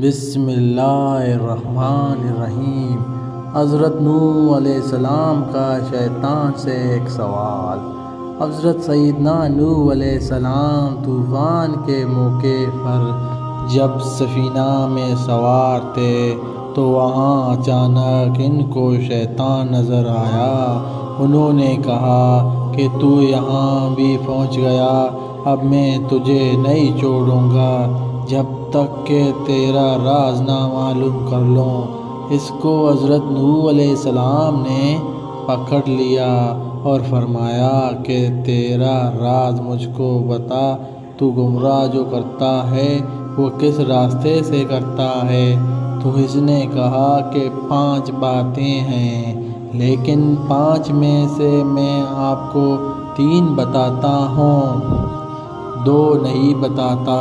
بسم اللہ الرحمن الرحیم۔ حضرت نوح علیہ السلام کا شیطان سے ایک سوال۔ حضرت سیدنا نوح علیہ السلام طوفان کے موقع پر جب سفینہ میں سوار تھے تو وہاں اچانک ان کو شیطان نظر آیا۔ انہوں نے کہا کہ تو یہاں بھی پہنچ گیا، اب میں تجھے نہیں چھوڑوں گا جب تک کہ تیرا راز نہ معلوم کر لوں۔ اس کو حضرت نوح علیہ السلام نے پکڑ لیا اور فرمایا کہ تیرا راز مجھ کو بتا، تو گمراہ جو کرتا ہے وہ کس راستے سے کرتا ہے؟ تو اس نے کہا کہ 5 باتیں ہیں، لیکن 5 میں سے میں آپ کو 3 بتاتا ہوں، 2 نہیں بتاتا۔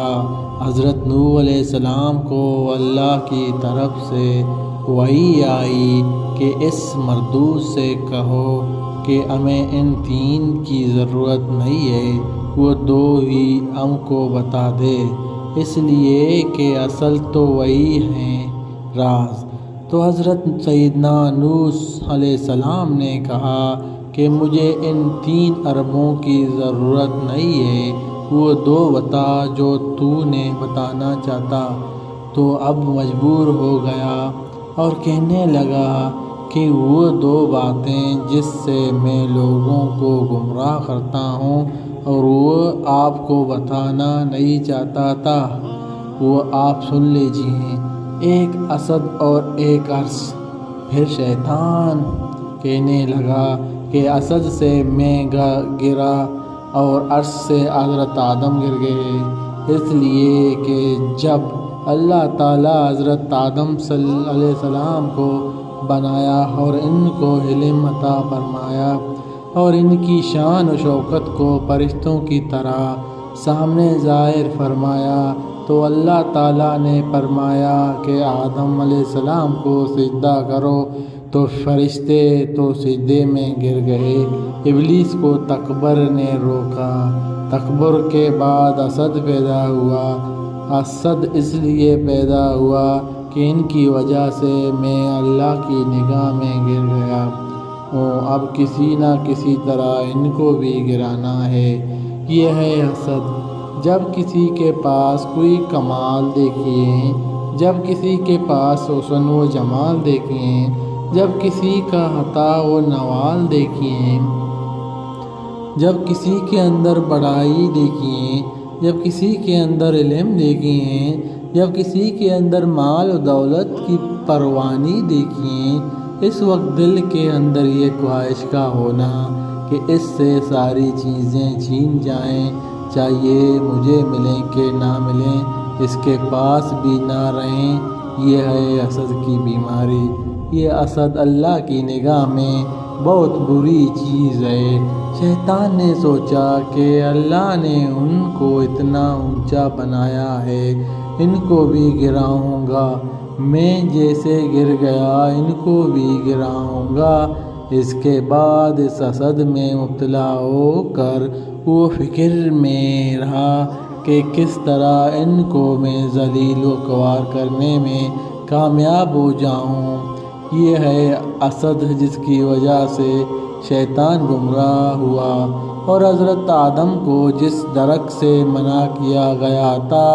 حضرت نوح علیہ السلام کو اللہ کی طرف سے وحی آئی کہ اس مردود سے کہو کہ ہمیں ان 3 کی ضرورت نہیں ہے، وہ 2 ہی ہم کو بتا دے، اس لیے کہ اصل تو وہی ہے راز۔ تو حضرت سیدنا نوح علیہ السلام نے کہا کہ مجھے ان 3 اربوں کی ضرورت نہیں ہے، وہ 2 بتا جو تو نے بتانا چاہتا۔ تو اب مجبور ہو گیا اور کہنے لگا کہ وہ 2 باتیں جس سے میں لوگوں کو گمراہ کرتا ہوں اور وہ آپ کو بتانا نہیں چاہتا تھا، وہ آپ سن لیجیے، ایک اسد اور ایک عرش۔ پھر شیطان کہنے لگا کہ اسد سے میں گرا اور عرش سے حضرت آدم گر گئے، اس لیے کہ جب اللہ تعالیٰ حضرت آدم علیہ السلام کو بنایا اور ان کو علم عطا فرمایا اور ان کی شان و شوکت کو فرشتوں کی طرح سامنے ظاہر فرمایا، تو اللہ تعالیٰ نے فرمایا کہ آدم علیہ السلام کو سجدہ کرو، تو فرشتے تو سجدے میں گر گئے۔ ابلیس کو تکبر نے روکا۔ تکبر کے بعد اسد پیدا ہوا۔ اسد اس لیے پیدا ہوا کہ ان کی وجہ سے میں اللہ کی نگاہ میں گر گیا ہوں، اب کسی نہ کسی طرح ان کو بھی گرانا ہے۔ یہ ہے اسد۔ جب کسی کے پاس کوئی کمال دیکھیے، جب کسی کے پاس حسن و جمال دیکھیے، جب کسی کا عطا و نوال دیکھیے، جب کسی کے اندر بڑائی دیکھیے، جب کسی کے اندر علم دیکھیے، جب کسی کے اندر مال و دولت کی فراوانی دیکھیے، اس وقت دل کے اندر یہ خواہش کا ہونا کہ اس سے ساری چیزیں چھین جائیں، چاہیے مجھے ملیں کہ نہ ملیں، اس کے پاس بھی نہ رہیں۔ یہ ہے اسد کی بیماری۔ یہ اسد اللہ کی نگاہ میں بہت بری چیز ہے۔ شیطان نے سوچا کہ اللہ نے ان کو اتنا اونچا بنایا ہے، ان کو بھی گراؤں گا، میں جیسے گر گیا ان کو بھی گراؤں گا۔ اس کے بعد اس اسد میں مبتلا ہو کر وہ فکر میں رہا کہ کس طرح ان کو میں ذلیل و خوار کرنے میں کامیاب ہو جاؤں۔ یہ ہے اسد جس کی وجہ سے شیطان گمراہ ہوا اور حضرت آدم کو جس درخت سے منع کیا گیا تھا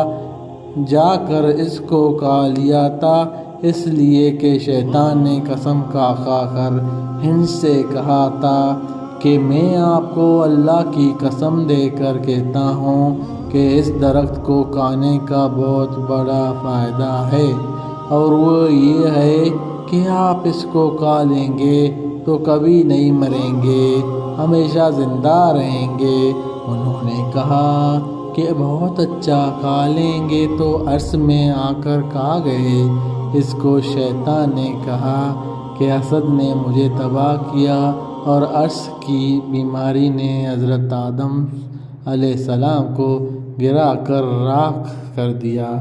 جا کر اس کو کھا لیا تھا، اس لیے کہ شیطان نے قسم کھا کر ان سے کہا تھا کہ میں آپ کو اللہ کی قسم دے کر کہتا ہوں کہ اس درخت کو کھانے کا بہت بڑا فائدہ ہے، اور وہ یہ ہے کہ آپ اس کو کھا لیں گے تو کبھی نہیں مریں گے، ہمیشہ زندہ رہیں گے۔ انہوں نے کہا کہ بہت اچھا، کھا لیں گے، تو عرش میں آ کر کھا گئے۔ اس کو شیطان نے کہا کہ اسد نے مجھے تباہ کیا، اور عرش کی بیماری نے حضرت آدم علیہ السلام کو گرا کر راکھ کر دیا۔